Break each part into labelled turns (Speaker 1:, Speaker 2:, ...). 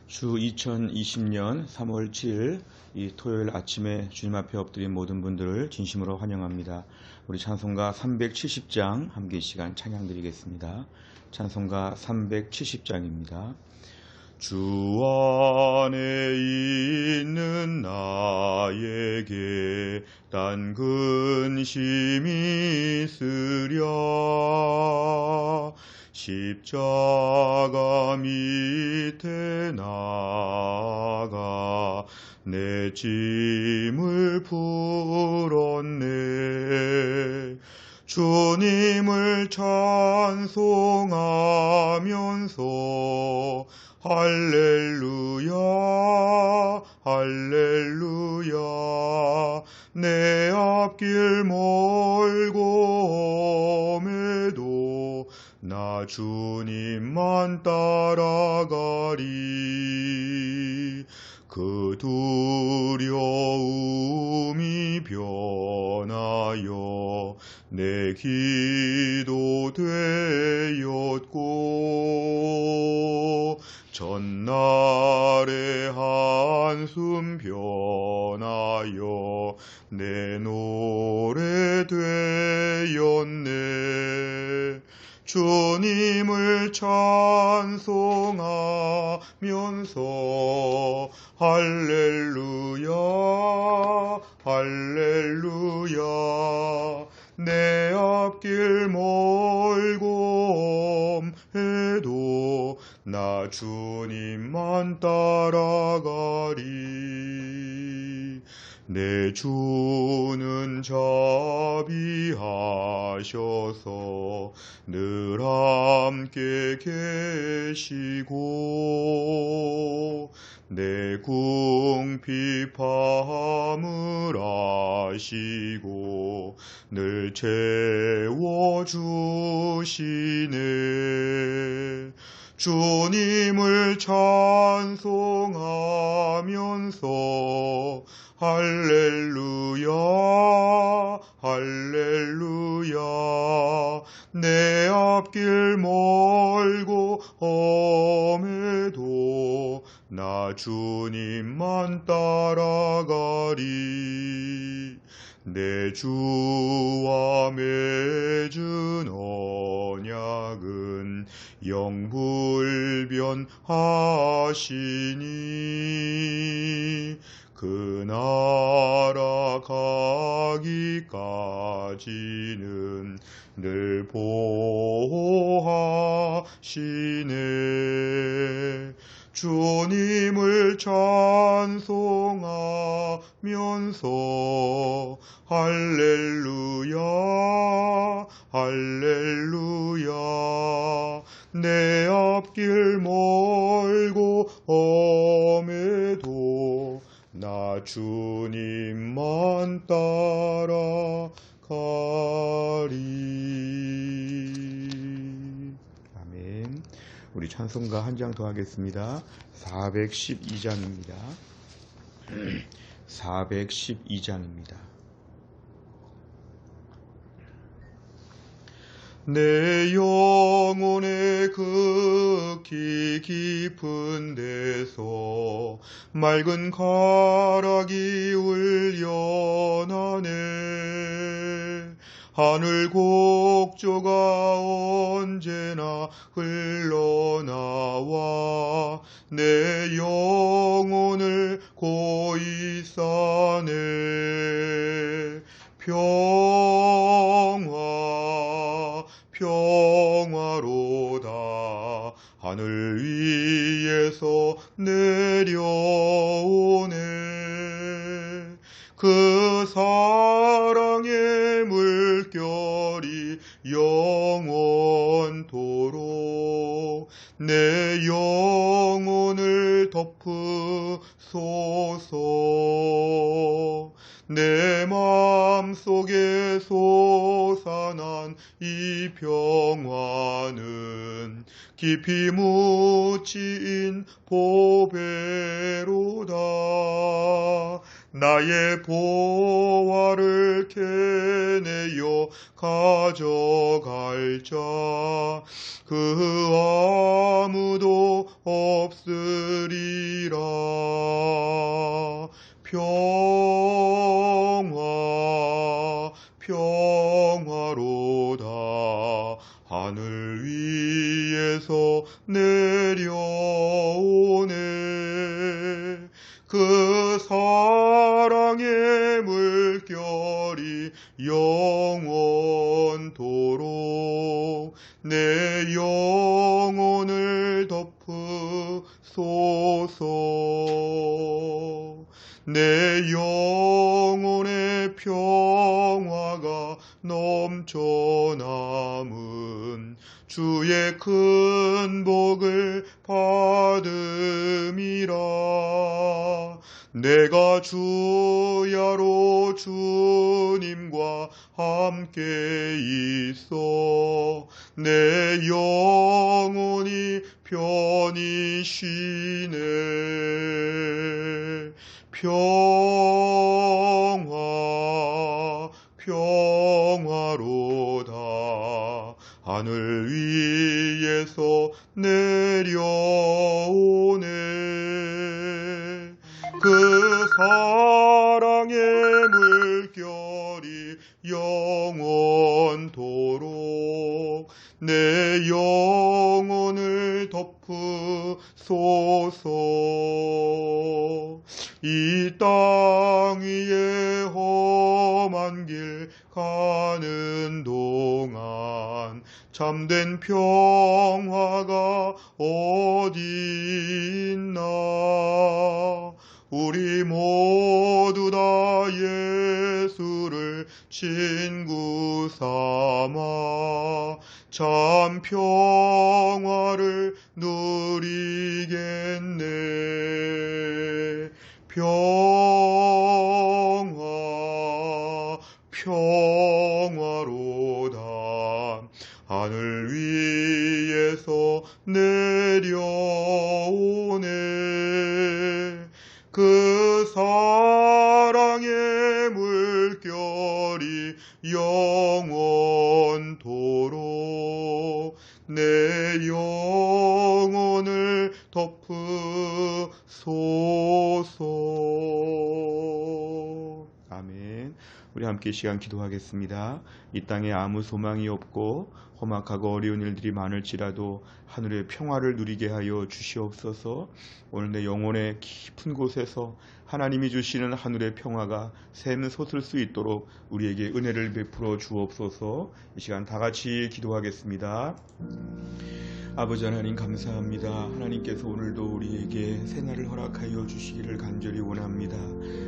Speaker 1: 주 2020년 3월 7일 이 토요일 아침에 주님 앞에 엎드린 모든 분들을 진심으로 환영합니다. 우리 찬송가 370장 함께 시간 찬양 드리겠습니다. 찬송가 370장입니다. 주 안에 있는 나에게 단 근심이 있으랴. 십자가 밑에 나가 내 짐을 풀었네. 주님을 찬송하면서 할렐루야 할렐루야. 내 앞길 멀고 험해도 나 주님만 따라가리. 그 두려움이 변하여 내 기도 되었고, 전날의 한숨 변하여 내 노래 되었네. 주님을 찬송하면서 할렐루야 할렐루야. 내 앞길 멀고 험해도 나 주님만 따라가리. 내 주는 자비하셔서 늘 함께 계시고, 내 궁핍함을 아시고 늘 채워주시네. 주님을 찬송하면서 할렐루야 할렐루야. 내 앞길 멀고 험해도 나 주님만 따라가리. 내 주와 맺은 언약은 영불변하시니, 그 나라 가기까지는 늘 보호하시네. 주님을 찬송하면서 할렐루야 할렐루야. 내 앞길 멀고 험해도 나 주님만 따라가리. 아멘. 우리 찬송가 한 장 더 하겠습니다. 412장입니다. 412장입니다. 내 영혼의 극히 깊은 데서 맑은 가락이 울려나네. 하늘 곡조가 언제나 흘러나와 내 영혼을 고이 싸네. 평화로다 하늘 위에서 내려오네. 그 사랑의 물결이 영원토록 내 영혼을 덮으소서. 내 마음속에 솟아난 이 평화는 깊이 묻힌 보배로다. 나의 보화를 캐내어 가져갈 자 그 아무도 없으리라. 평화로다. 하늘 위에서 내려오네. 그 사랑의 물결이 영원토록 내 영혼을 덮으소서. 내 영혼의 평화가 넘쳐남은 주의 큰 복을 받음이라. 내가 주야로 주님과 함께 있어 내 영혼이 편히 쉬네. 평화로다. 하늘 위에서 내려오네. 그 사랑의 물결이 영원토록 내 영혼을 덮으소서. 이 땅 위에 험한 길 가는 동안 참된 평화가 어디 있나. 우리 모두 다 예수를 친구 삼아 참 평화를 누리겠네. 평화로다. 하늘 위에서 내려오네. 그 사랑의 물결이 영원토록 내 영혼을 덮으소서. 아멘. 우리 함께 시간 기도하겠습니다. 이 땅에 아무 소망이 없고 험악하고 어려운 일들이 많을지라도 하늘의 평화를 누리게 하여 주시옵소서. 오늘 내 영혼의 깊은 곳에서 하나님이 주시는 하늘의 평화가 샘솟을 수 있도록 우리에게 은혜를 베풀어 주옵소서. 이 시간 다 같이 기도하겠습니다. 아버지 하나님 감사합니다. 하나님께서 오늘도 우리에게 새날을 허락하여 주시기를 간절히 원합니다.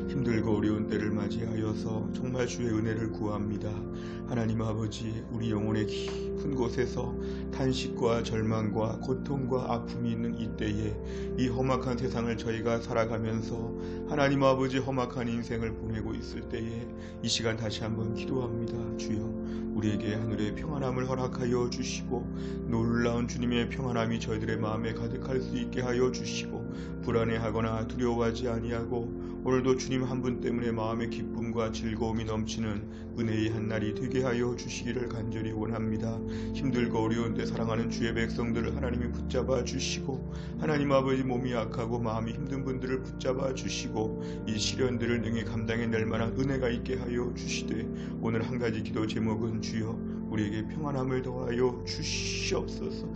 Speaker 1: 힘들고 어려운 때를 맞이하여서 정말 주의 은혜를 구합니다. 하나님 아버지, 우리 영혼의 깊은 곳에서 탄식과 절망과 고통과 아픔이 있는 이때에 이 험악한 세상을 저희가 살아가면서 하나님 아버지 험악한 인생을 보내고 있을 때에 이 시간 다시 한번 기도합니다. 주여, 우리에게 하늘의 평안함을 허락하여 주시고 놀라운 주님의 평안함이 저희들의 마음에 가득할 수 있게 하여 주시고 불안해하거나 두려워하지 아니하고 오늘도 주님 한 분 때문에 마음의 기쁨과 즐거움이 넘치는 은혜의 한날이 되게 하여 주시기를 간절히 원합니다. 힘들고 어려운 때 사랑하는 주의 백성들을 하나님이 붙잡아 주시고 하나님 아버지 몸이 약하고 마음이 힘든 분들을 붙잡아 주시고 이 시련들을 능히 감당해낼 만한 은혜가 있게 하여 주시되 오늘 한 가지 기도 제목은 주여 우리에게 평안함을 더하여 주시옵소서.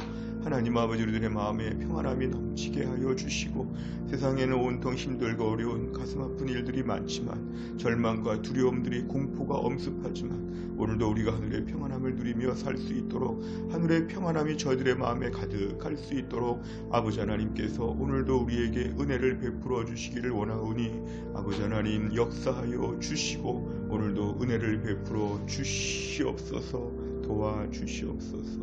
Speaker 1: 하나님 아버지, 우리들의 마음에 평안함이 넘치게 하여 주시고 세상에는 온통 힘들고 어려운 가슴 아픈 일들이 많지만 절망과 두려움들이 공포가 엄습하지만 오늘도 우리가 하늘의 평안함을 누리며 살 수 있도록 하늘의 평안함이 저희들의 마음에 가득할 수 있도록 아버지 하나님께서 오늘도 우리에게 은혜를 베풀어 주시기를 원하오니 아버지 하나님 역사하여 주시고 오늘도 은혜를 베풀어 주시옵소서. 도와주시옵소서.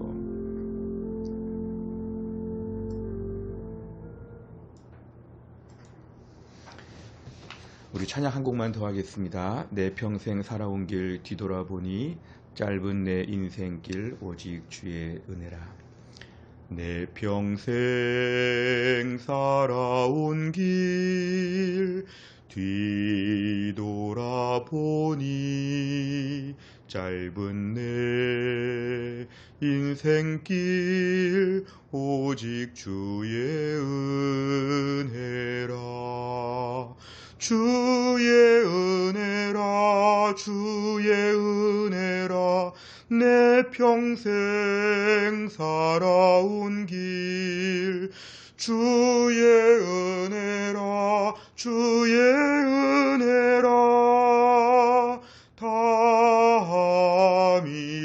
Speaker 1: 우리 찬양 한 곡만 더 하겠습니다. 내 평생 살아온 길 뒤돌아보니 짧은 내 인생길 오직 주의 은혜라. 내 평생 살아온 길 뒤돌아보니 짧은 내 인생길 오직 주의 은혜라. 주의 은혜라, 주의 은혜라, 내 평생 살아온 길. 주의 은혜라, 주의 은혜라, 다함이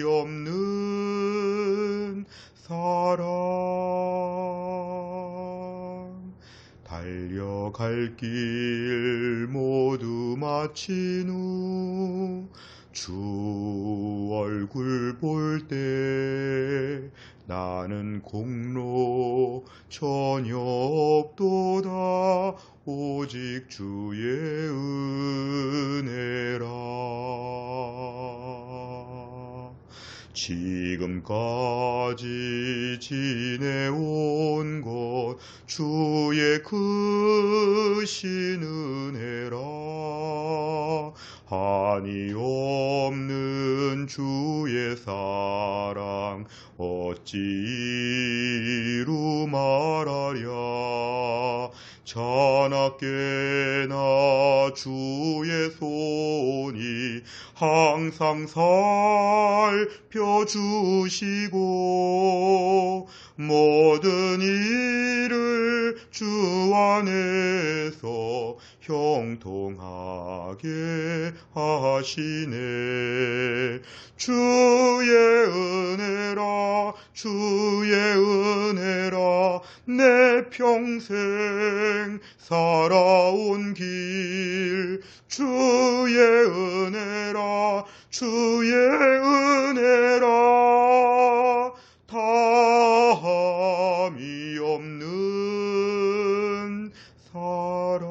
Speaker 1: 없는 사랑. 달려갈 길 모두 마친 후 주 얼굴 볼 때 나는 공로 전혀 없도다. 오직 주의 은혜라. 지금까지 지내온 것 주의 크신 은혜라. 한이 없는 주의 사랑 어찌 이루 말하랴. 자나깨나 주의 손이 항상 살펴주시고 모든 일을 주 안에서 형통하게 하시네. 주의 은혜라, 주의 은혜라, 내 평생 살아온 길. 주의 은혜라, 주의 은혜라, 다함이 없는 사랑.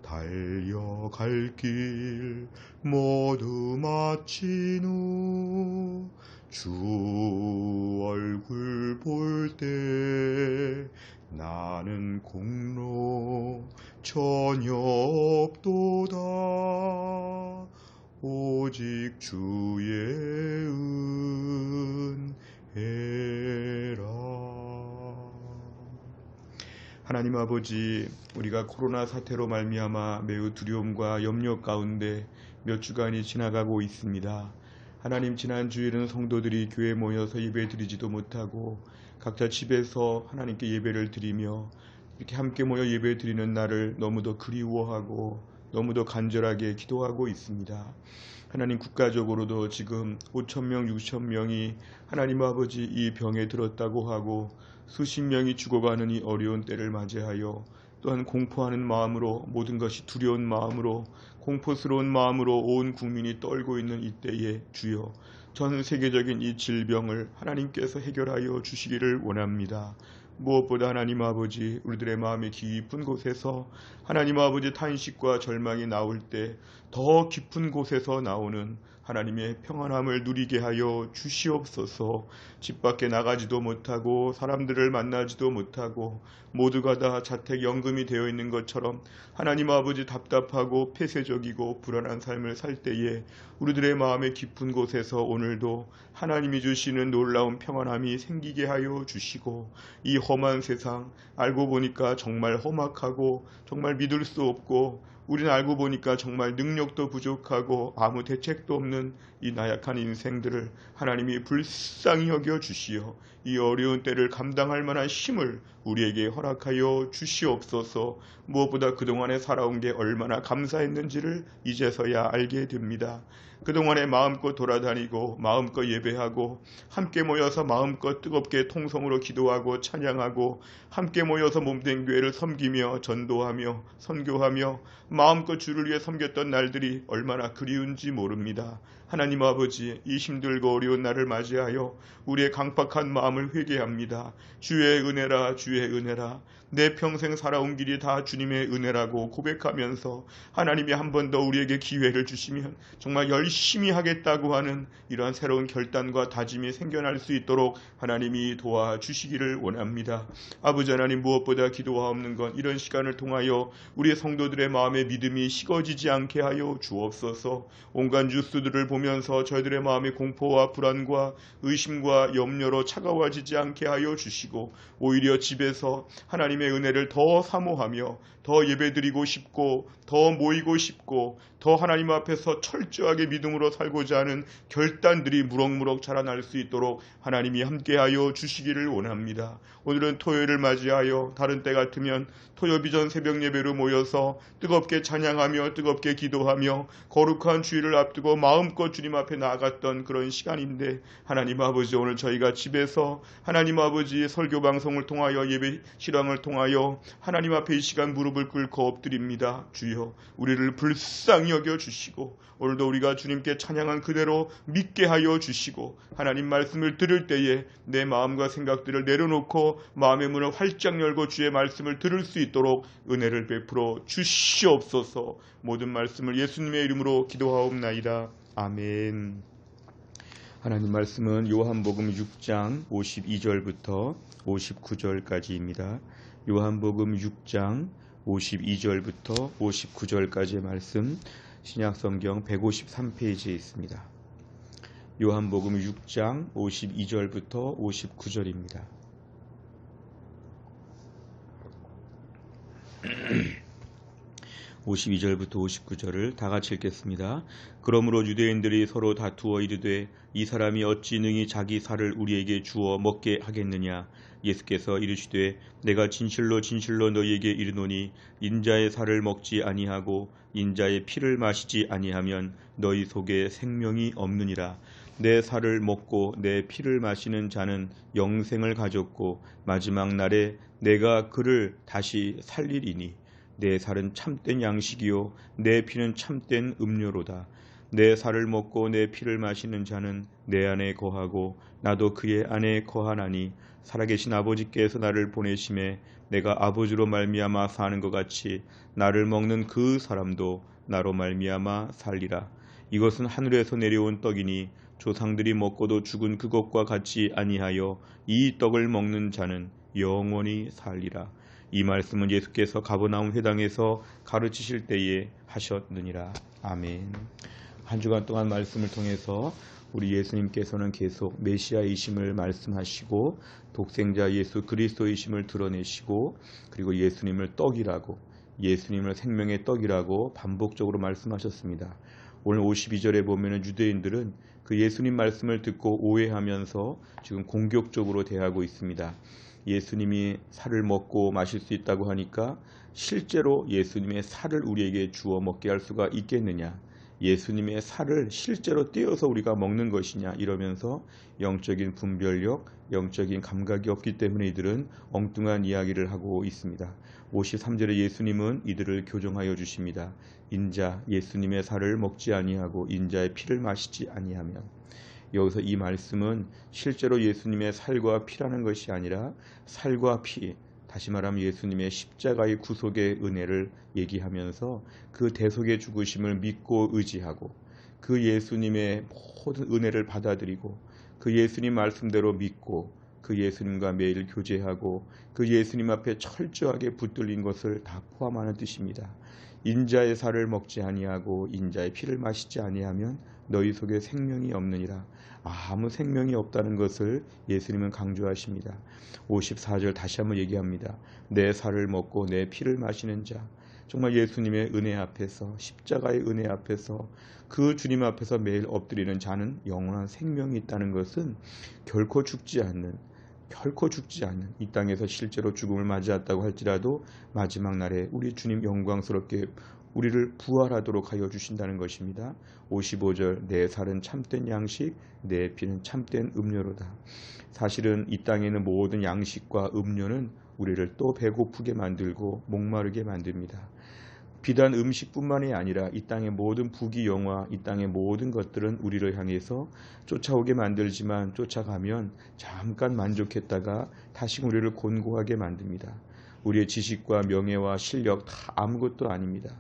Speaker 1: 달려갈 길 모두 마친 후 주 얼굴 볼 때 나는 공로 전혀 없도다. 오직 주의 은혜라. 하나님 아버지, 우리가 코로나 사태로 말미암아 매우 두려움과 염려 가운데 몇 주간이 지나가고 있습니다. 하나님, 지난 주일은 성도들이 교회에 모여서 예배 드리지도 못하고 각자 집에서 하나님께 예배를 드리며 이렇게 함께 모여 예배 드리는 날을 너무도 그리워하고 너무도 간절하게 기도하고 있습니다. 하나님, 국가적으로도 지금 5,000명, 6,000명이 하나님 아버지 이 병에 들었다고 하고 수십 명이 죽어가는 이 어려운 때를 맞이하여 또한 공포하는 마음으로, 모든 것이 두려운 마음으로, 공포스러운 마음으로 온 국민이 떨고 있는 이때에 주여, 전 세계적인 이 질병을 하나님께서 해결하여 주시기를 원합니다. 무엇보다 하나님 아버지, 우리들의 마음의 깊은 곳에서 하나님 아버지 탄식과 절망이 나올 때 더 깊은 곳에서 나오는 하나님의 평안함을 누리게 하여 주시옵소서. 집 밖에 나가지도 못하고 사람들을 만나지도 못하고 모두가 다 자택연금이 되어 있는 것처럼 하나님 아버지 답답하고 폐쇄적이고 불안한 삶을 살 때에 우리들의 마음의 깊은 곳에서 오늘도 하나님이 주시는 놀라운 평안함이 생기게 하여 주시고, 이 험한 세상, 알고 보니까 정말 험악하고 정말 믿을 수 없고 우리는 알고 보니까 정말 능력도 부족하고 아무 대책도 없는 이 나약한 인생들을 하나님이 불쌍히 여겨 주시어 이 어려운 때를 감당할 만한 힘을 우리에게 허락하여 주시옵소서. 무엇보다 그동안에 살아온 게 얼마나 감사했는지를 이제서야 알게 됩니다. 그동안에 마음껏 돌아다니고 마음껏 예배하고 함께 모여서 마음껏 뜨겁게 통성으로 기도하고 찬양하고 함께 모여서 몸된 교회를 섬기며 전도하며 선교하며 마음껏 주를 위해 섬겼던 날들이 얼마나 그리운지 모릅니다. 하나님 아버지, 이 힘들고 어려운 날을 맞이하여 우리의 강팍한 마음을 회개합니다. 주의 은혜라, 주의 은혜라, 내 평생 살아온 길이 다 주님의 은혜라고 고백하면서 하나님이 한 번 더 우리에게 기회를 주시면 정말 열심히 하겠다고 하는 이러한 새로운 결단과 다짐이 생겨날 수 있도록 하나님이 도와주시기를 원합니다. 아버지 하나님, 무엇보다 기도하옵는 건 이런 시간을 통하여 우리의 성도들의 마음의 믿음이 식어지지 않게 하여 주옵소서. 온갖 뉴스들을 보면서 저희들의 마음이 공포와 불안과 의심과 염려로 차가워지지 않게 하여 주시고 오히려 집에서 하나님의 은혜를 더 사모하며 더 예배드리고 싶고 더 모이고 싶고 더 하나님 앞에서 철저하게 믿음으로 살고자 하는 결단들이 무럭무럭 자라날 수 있도록 하나님이 함께하여 주시기를 원합니다. 오늘은 토요일을 맞이하여 다른 때 같으면 토요비전 새벽 예배로 모여서 뜨겁게 찬양하며 뜨겁게 기도하며 거룩한 주일을 앞두고 마음껏 주님 앞에 나아갔던 그런 시간인데 하나님 아버지 오늘 저희가 집에서 하나님 아버지의 설교 방송을 통하여 예배 실황을 통하여 하나님 앞에 이 시간 무릎을 꿇고 엎드립니다. 주여 우리를 불쌍히 여겨 주시고 오늘도 우리가 주님께 찬양한 그대로 믿게 하여 주시고 하나님 말씀을 들을 때에 내 마음과 생각들을 내려놓고 마음의 문을 활짝 열고 주의 말씀을 들을 수 있도록 은혜를 베풀어 주시옵소서. 모든 말씀을 예수님의 이름으로 기도하옵나이다. 아멘. 하나님 말씀은 요한복음 6장 52절부터 59절까지입니다. 요한복음 6장 52절부터 59절까지의 말씀 신약성경 153페이지에 있습니다. 요한복음 6장 52절부터 59절입니다. 52절부터 59절을 다 같이 읽겠습니다. 그러므로 유대인들이 서로 다투어 이르되 이 사람이 어찌 능히 자기 살을 우리에게 주어 먹게 하겠느냐. 예수께서 이르시되 내가 진실로 진실로 너희에게 이르노니 인자의 살을 먹지 아니하고 인자의 피를 마시지 아니하면 너희 속에 생명이 없느니라. 내 살을 먹고 내 피를 마시는 자는 영생을 가졌고 마지막 날에 내가 그를 다시 살리리니 내 살은 참된 양식이요 내 피는 참된 음료로다. 내 살을 먹고 내 피를 마시는 자는 내 안에 거하고 나도 그의 안에 거하나니 살아계신 아버지께서 나를 보내심에 내가 아버지로 말미암아 사는 것 같이 나를 먹는 그 사람도 나로 말미암아 살리라. 이것은 하늘에서 내려온 떡이니 조상들이 먹고도 죽은 그것과 같이 아니하여 이 떡을 먹는 자는 영원히 살리라. 이 말씀은 예수께서 가버나움 회당에서 가르치실 때에 하셨느니라. 아멘. 한 주간 동안 말씀을 통해서 우리 예수님께서는 계속 메시아이심을 말씀하시고 독생자 예수 그리스도이심을 드러내시고 그리고 예수님을 떡이라고 예수님을 생명의 떡이라고 반복적으로 말씀하셨습니다. 오늘 52절에 보면 유대인들은 그 예수님 말씀을 듣고 오해하면서 지금 공격적으로 대하고 있습니다. 예수님이 살을 먹고 마실 수 있다고 하니까 실제로 예수님의 살을 우리에게 주어 먹게 할 수가 있겠느냐. 예수님의 살을 실제로 떼어서 우리가 먹는 것이냐 이러면서 영적인 분별력, 영적인 감각이 없기 때문에 이들은 엉뚱한 이야기를 하고 있습니다. 53절에 예수님은 이들을 교정하여 주십니다. 인자 예수님의 살을 먹지 아니하고 인자의 피를 마시지 아니하면 여기서 이 말씀은 실제로 예수님의 살과 피라는 것이 아니라 살과 피, 다시 말하면 예수님의 십자가의 구속의 은혜를 얘기하면서 그 대속의 죽으심을 믿고 의지하고 그 예수님의 모든 은혜를 받아들이고 그 예수님 말씀대로 믿고 그 예수님과 매일 교제하고 그 예수님 앞에 철저하게 붙들린 것을 다 포함하는 뜻입니다. 인자의 살을 먹지 아니하고 인자의 피를 마시지 아니하면 너희 속에 생명이 없느니라. 아무 생명이 없다는 것을 예수님은 강조하십니다. 54절 다시 한번 얘기합니다. 내 살을 먹고 내 피를 마시는 자, 정말 예수님의 은혜 앞에서 십자가의 은혜 앞에서 그 주님 앞에서 매일 엎드리는 자는 영원한 생명이 있다는 것은 결코 죽지 않는 이 땅에서 실제로 죽음을 맞이했다고 할지라도 마지막 날에 우리 주님 영광스럽게 우리를 부활하도록 하여 주신다는 것입니다. 55절 내 살은 참된 양식 내 피는 참된 음료로다. 사실은 이 땅에 있는 모든 양식과 음료는 우리를 또 배고프게 만들고 목마르게 만듭니다. 비단 음식뿐만이 아니라 이 땅의 모든 부귀영화, 이 땅의 모든 것들은 우리를 향해서 쫓아오게 만들지만 쫓아가면 잠깐 만족했다가 다시 우리를 곤고하게 만듭니다. 우리의 지식과 명예와 실력 다 아무것도 아닙니다.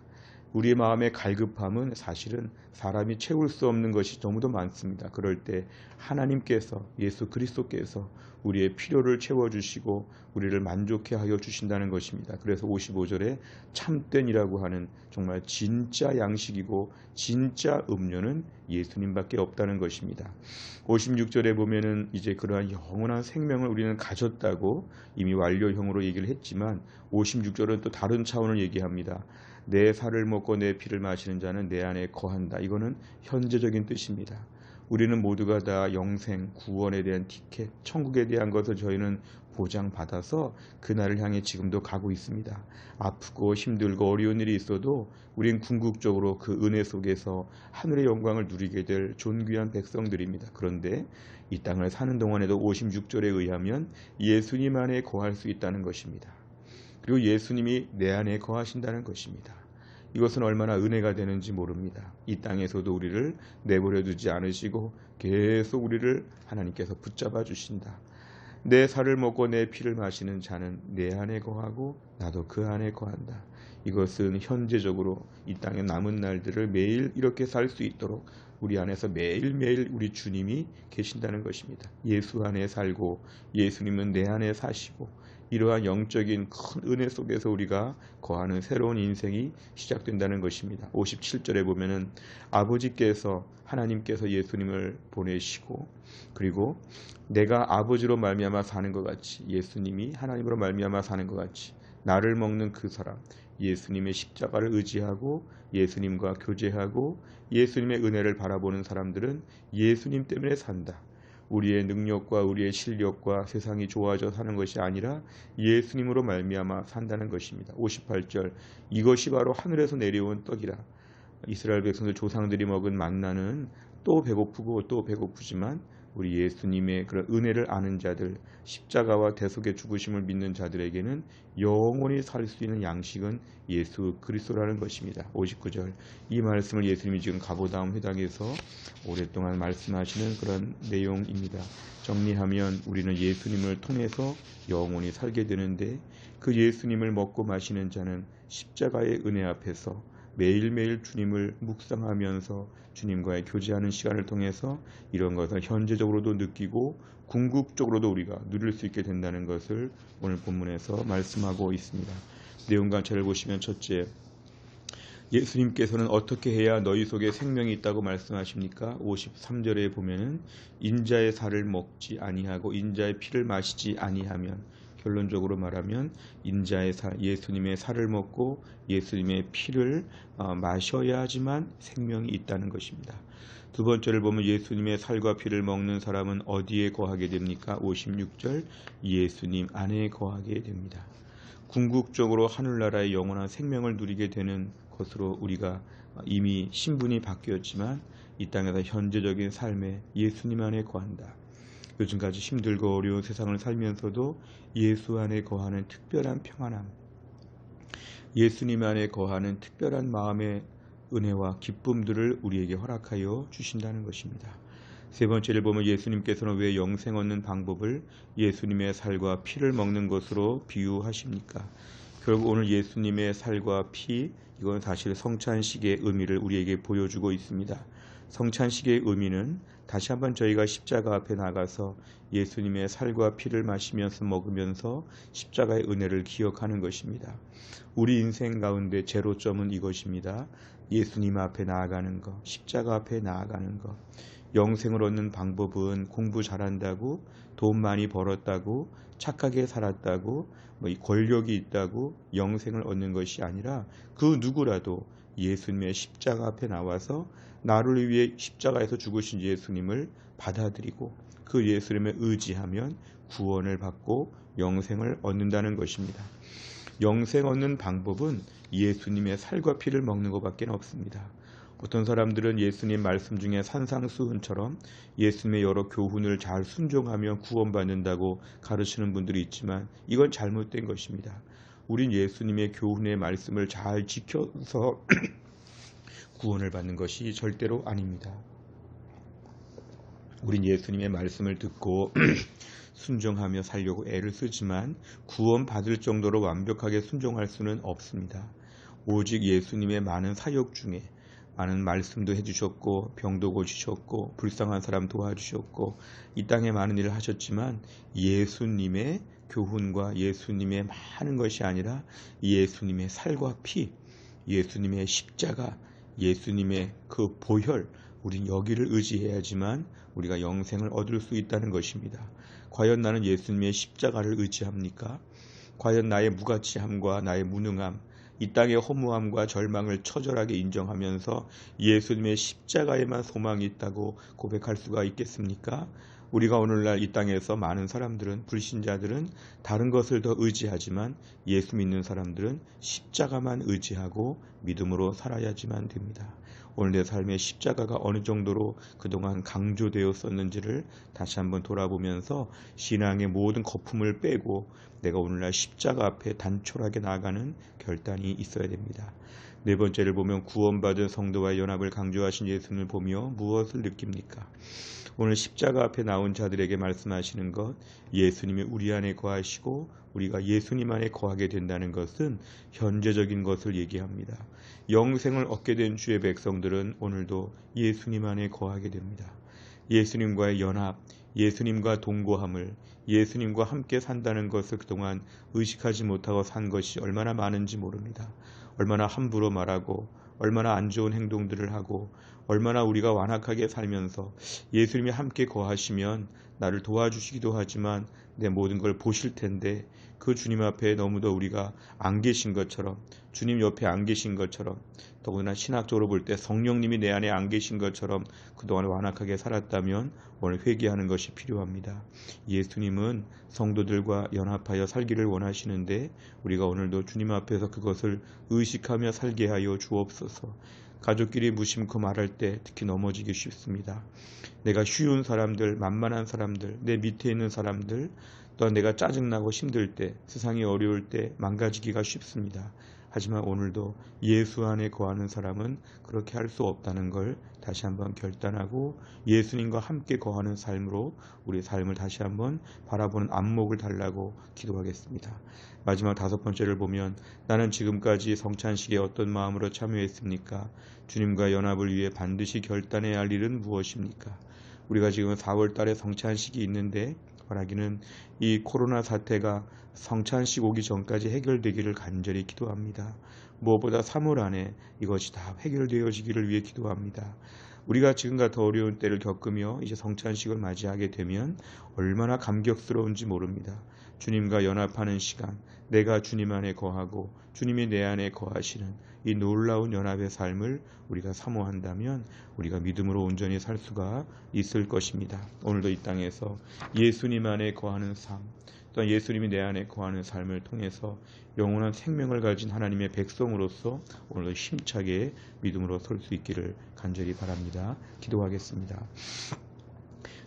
Speaker 1: 우리의 마음의 갈급함은 사실은 사람이 채울 수 없는 것이 너무도 많습니다. 그럴 때 하나님께서, 예수 그리스도께서 우리의 필요를 채워주시고 우리를 만족해 하여 주신다는 것입니다. 그래서 55절에 참된이라고 하는 정말 진짜 양식이고 진짜 음료는 예수님밖에 없다는 것입니다. 56절에 보면은 이제 그러한 영원한 생명을 우리는 가졌다고 이미 완료형으로 얘기를 했지만 56절은 또 다른 차원을 얘기합니다. 내 살을 먹고 내 피를 마시는 자는 내 안에 거한다. 이거는 현재적인 뜻입니다. 우리는 모두가 다 영생, 구원에 대한 티켓, 천국에 대한 것을 저희는 보장받아서 그날을 향해 지금도 가고 있습니다. 아프고 힘들고 어려운 일이 있어도 우린 궁극적으로 그 은혜 속에서 하늘의 영광을 누리게 될 존귀한 백성들입니다. 그런데 이 땅을 사는 동안에도 56절에 의하면 예수님 안에 거할 수 있다는 것입니다. 그리고 예수님이 내 안에 거하신다는 것입니다. 이것은 얼마나 은혜가 되는지 모릅니다. 이 땅에서도 우리를 내버려 두지 않으시고 계속 우리를 하나님께서 붙잡아 주신다. 내 살을 먹고 내 피를 마시는 자는 내 안에 거하고 나도 그 안에 거한다. 이것은 현재적으로 이 땅의 남은 날들을 매일 이렇게 살 수 있도록 우리 안에서 매일매일 우리 주님이 계신다는 것입니다. 예수 안에 살고 예수님은 내 안에 사시고 이러한 영적인 큰 은혜 속에서 우리가 거하는 새로운 인생이 시작된다는 것입니다. 57절에 보면은 아버지께서 하나님께서 예수님을 보내시고 그리고 내가 아버지로 말미암아 사는 것 같이 예수님이 하나님으로 말미암아 사는 것 같이 나를 먹는 그 사람 예수님의 십자가를 의지하고 예수님과 교제하고 예수님의 은혜를 바라보는 사람들은 예수님 때문에 산다. 우리의 능력과 우리의 실력과 세상이 좋아져 사는 것이 아니라 예수님으로 말미암아 산다는 것입니다. 58절 이것이 바로 하늘에서 내려온 떡이라. 이스라엘 백성들 조상들이 먹은 만나는 또 배고프고 또 배고프지만 우리 예수님의 그런 은혜를 아는 자들 십자가와 대속의 죽으심을 믿는 자들에게는 영원히 살 수 있는 양식은 예수 그리스도라는 것입니다. 59절 이 말씀을 예수님이 지금 가보다움 회당에서 오랫동안 말씀하시는 그런 내용입니다. 정리하면 우리는 예수님을 통해서 영원히 살게 되는데 그 예수님을 먹고 마시는 자는 십자가의 은혜 앞에서 매일매일 주님을 묵상하면서 주님과의 교제하는 시간을 통해서 이런 것을 현재적으로도 느끼고 궁극적으로도 우리가 누릴 수 있게 된다는 것을 오늘 본문에서 말씀하고 있습니다. 내용 관찰을 보시면 첫째, 예수님께서는 어떻게 해야 너희 속에 생명이 있다고 말씀하십니까? 53절에 보면은 인자의 살을 먹지 아니하고 인자의 피를 마시지 아니하면, 결론적으로 말하면 인자의 살, 예수님의 살을 먹고 예수님의 피를 마셔야지만 생명이 있다는 것입니다. 두 번째를 보면 예수님의 살과 피를 먹는 사람은 어디에 거하게 됩니까? 56절 예수님 안에 거하게 됩니다. 궁극적으로 하늘나라의 영원한 생명을 누리게 되는 것으로 우리가 이미 신분이 바뀌었지만 이 땅에서 현재적인 삶에 예수님 안에 거한다. 요즘까지 힘들고 어려운 세상을 살면서도 예수 안에 거하는 특별한 평안함, 예수님 안에 거하는 특별한 마음의 은혜와 기쁨들을 우리에게 허락하여 주신다는 것입니다. 세 번째를 보면 예수님께서는 왜 영생 얻는 방법을 예수님의 살과 피를 먹는 것으로 비유하십니까? 결국 오늘 예수님의 살과 피, 이건 사실 성찬식의 의미를 우리에게 보여주고 있습니다. 성찬식의 의미는 다시 한번 저희가 십자가 앞에 나가서 예수님의 살과 피를 마시면서 먹으면서 십자가의 은혜를 기억하는 것입니다. 우리 인생 가운데 제로점은 이것입니다. 예수님 앞에 나아가는 것, 십자가 앞에 나아가는 것. 영생을 얻는 방법은 공부 잘한다고, 돈 많이 벌었다고, 착하게 살았다고, 권력이 있다고 영생을 얻는 것이 아니라 그 누구라도 예수님의 십자가 앞에 나와서 나를 위해 십자가에서 죽으신 예수님을 받아들이고 그 예수님을 의지하면 구원을 받고 영생을 얻는다는 것입니다. 영생 얻는 방법은 예수님의 살과 피를 먹는 것밖에 없습니다. 어떤 사람들은 예수님 말씀 중에 산상수훈처럼 예수님의 여러 교훈을 잘 순종하며 구원받는다고 가르치는 분들이 있지만 이건 잘못된 것입니다. 우린 예수님의 교훈의 말씀을 잘 지켜서 구원을 받는 것이 절대로 아닙니다. 우린 예수님의 말씀을 듣고 순종하며 살려고 애를 쓰지만 구원 받을 정도로 완벽하게 순종할 수는 없습니다. 오직 예수님의 많은 사역 중에 많은 말씀도 해주셨고 병도 고치셨고 불쌍한 사람 도와주셨고 이 땅에 많은 일을 하셨지만 예수님의 교훈과 예수님의 많은 것이 아니라 예수님의 살과 피, 예수님의 십자가, 예수님의 그 보혈, 우린 여기를 의지해야지만 우리가 영생을 얻을 수 있다는 것입니다. 과연 나는 예수님의 십자가를 의지합니까? 과연 나의 무가치함과 나의 무능함, 이 땅의 허무함과 절망을 처절하게 인정하면서 예수님의 십자가에만 소망이 있다고 고백할 수가 있겠습니까? 우리가 오늘날 이 땅에서 많은 사람들은, 불신자들은 다른 것을 더 의지하지만 예수 믿는 사람들은 십자가만 의지하고 믿음으로 살아야지만 됩니다. 오늘 내 삶의 십자가가 어느 정도로 그동안 강조되었었는지를 다시 한번 돌아보면서 신앙의 모든 거품을 빼고 내가 오늘날 십자가 앞에 단촐하게 나아가는 결단이 있어야 됩니다. 네 번째를 보면 구원받은 성도와의 연합을 강조하신 예수님을 보며 무엇을 느낍니까? 오늘 십자가 앞에 나온 자들에게 말씀하시는 것, 예수님이 우리 안에 거하시고 우리가 예수님 안에 거하게 된다는 것은 현재적인 것을 얘기합니다. 영생을 얻게 된 주의 백성들은 오늘도 예수님 안에 거하게 됩니다. 예수님과의 연합, 예수님과 동거함을, 예수님과 함께 산다는 것을 그동안 의식하지 못하고 산 것이 얼마나 많은지 모릅니다. 얼마나 함부로 말하고 얼마나 안 좋은 행동들을 하고 얼마나 우리가 완악하게 살면서 예수님이 함께 거하시면 나를 도와주시기도 하지만 내 모든 걸 보실 텐데 그 주님 앞에 너무도 우리가 안 계신 것처럼, 주님 옆에 안 계신 것처럼, 더구나 신학적으로 볼 때 성령님이 내 안에 안 계신 것처럼 그동안 완악하게 살았다면 오늘 회개하는 것이 필요합니다. 예수님은 성도들과 연합하여 살기를 원하시는데 우리가 오늘도 주님 앞에서 그것을 의식하며 살게 하여 주옵소서. 가족끼리 무심코 말할 때 특히 넘어지기 쉽습니다. 내가 쉬운 사람들, 만만한 사람들, 내 밑에 있는 사람들, 또한 내가 짜증나고 힘들 때, 세상이 어려울 때 망가지기가 쉽습니다. 하지만 오늘도 예수 안에 거하는 사람은 그렇게 할 수 없다는 걸 다시 한번 결단하고 예수님과 함께 거하는 삶으로 우리 삶을 다시 한번 바라보는 안목을 달라고 기도하겠습니다. 마지막 다섯 번째를 보면 나는 지금까지 성찬식에 어떤 마음으로 참여했습니까? 주님과 연합을 위해 반드시 결단해야 할 일은 무엇입니까? 우리가 지금 4월 달에 성찬식이 있는데 바라기는 이 코로나 사태가 성찬식 오기 전까지 해결되기를 간절히 기도합니다. 무엇보다 3월 안에 이것이 다 해결되어지기를 위해 기도합니다. 우리가 지금 같은 어려운 때를 겪으며 이제 성찬식을 맞이하게 되면 얼마나 감격스러운지 모릅니다. 주님과 연합하는 시간, 내가 주님 안에 거하고 주님이 내 안에 거하시는 이 놀라운 연합의 삶을 우리가 사모한다면 우리가 믿음으로 온전히 살 수가 있을 것입니다. 오늘도 이 땅에서 예수님 안에 거하는 삶, 또한 예수님이 내 안에 거하는 삶을 통해서 영원한 생명을 가진 하나님의 백성으로서 오늘도 힘차게 믿음으로 설 수 있기를 간절히 바랍니다. 기도하겠습니다.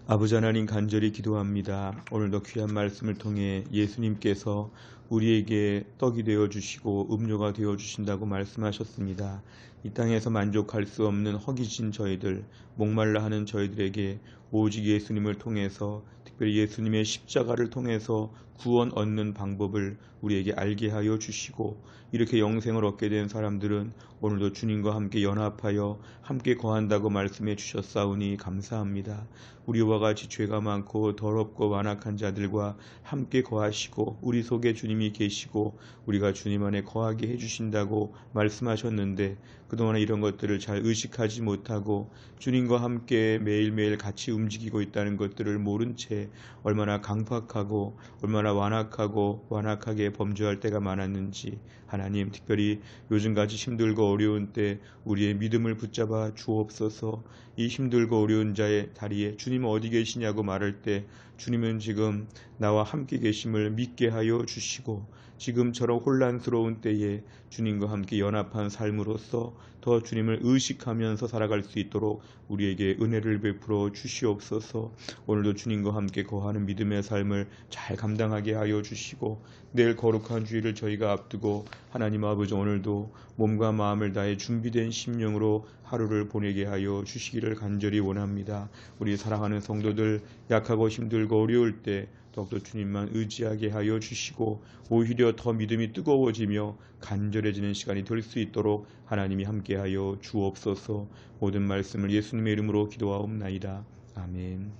Speaker 1: 아버지 하나님 간절히 기도합니다. 오늘도 귀한 말씀을 통해 예수님께서 우리에게 떡이 되어주시고 음료가 되어주신다고 말씀하셨습니다. 이 땅에서 만족할 수 없는 허기진 저희들, 목말라 하는 저희들에게 오직 예수님을 통해서, 특별히 예수님의 십자가를 통해서 구원 얻는 방법을 우리에게 알게 하여 주시고, 이렇게 영생을 얻게 된 사람들은 오늘도 주님과 함께 연합하여 함께 거한다고 말씀해 주셨사오니 감사합니다. 우리와 같이 죄가 많고 더럽고 완악한 자들과 함께 거하시고 우리 속에 주님이 계시고 우리가 주님 안에 거하게 해주신다고 말씀하셨는데 그동안 이런 것들을 잘 의식하지 못하고 주님과 함께 매일매일 같이 움직이고 있다는 것들을 모른 채 얼마나 강팍하고 얼마나 완악하게 범죄할 때가 많았는지 하나님, 특별히 요즘같이 힘들고 어려운 때 우리의 믿음을 붙잡아 주옵소서. 이 힘들고 어려운 자의 다리에 주님 어디 계시냐고 말할 때 주님은 지금 나와 함께 계심을 믿게 하여 주시고, 지금처럼 혼란스러운 때에 주님과 함께 연합한 삶으로서 더 주님을 의식하면서 살아갈 수 있도록 우리에게 은혜를 베풀어 주시옵소서. 오늘도 주님과 함께 거하는 믿음의 삶을 잘 감당하게 하여 주시고, 내일 거룩한 주일을 저희가 앞두고 하나님 아버지 오늘도 몸과 마음을 다해 준비된 심령으로 하루를 보내게 하여 주시기를 간절히 원합니다. 우리 사랑하는 성도들, 약하고 힘들고 어려울 때 더욱더 주님만 의지하게 하여 주시고 오히려 더 믿음이 뜨거워지며 간절해지는 시간이 될 수 있도록 하나님이 함께하여 주옵소서. 모든 말씀을 예수님의 이름으로 기도하옵나이다. 아멘.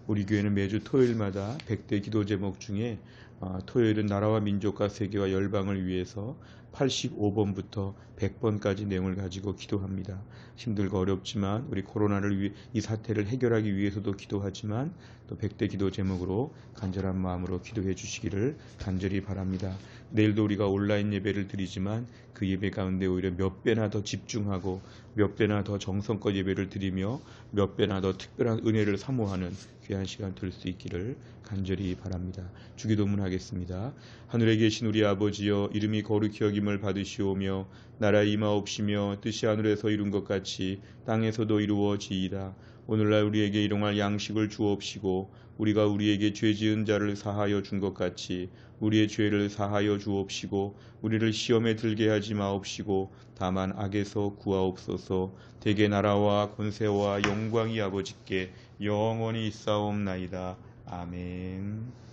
Speaker 1: 우리 교회는 매주 토요일마다 100대 기도 제목 중에 토요일은 나라와 민족과 세계와 열방을 위해서 85번부터 100번까지 내용을 가지고 기도합니다. 힘들고 어렵지만 우리 코로나를 이 사태를 해결하기 위해서도 기도하지만 또 100대 기도 제목으로 간절한 마음으로 기도해 주시기를 간절히 바랍니다. 내일도 우리가 온라인 예배를 드리지만 그 예배 가운데 오히려 몇 배나 더 집중하고 몇 배나 더 정성껏 예배를 드리며 몇 배나 더 특별한 은혜를 사모하는 귀한 시간 될 수 있기를 간절히 바랍니다. 주기도문 하겠습니다. 하늘에 계신 우리 아버지여, 이름이 거룩히 여김을 받으시오며 나라 임하옵시며 뜻이 하늘에서 이룬 것 같이 땅에서도 이루어지이다. 오늘날 우리에게 일용할 양식을 주옵시고 우리가 우리에게 죄 지은 자를 사하여 준 것 같이 우리의 죄를 사하여 주옵시고 우리를 시험에 들게 하지 마옵시고 다만 악에서 구하옵소서. 대개 나라와 권세와 영광이 아버지께 영원히 있사옵나이다. 아멘.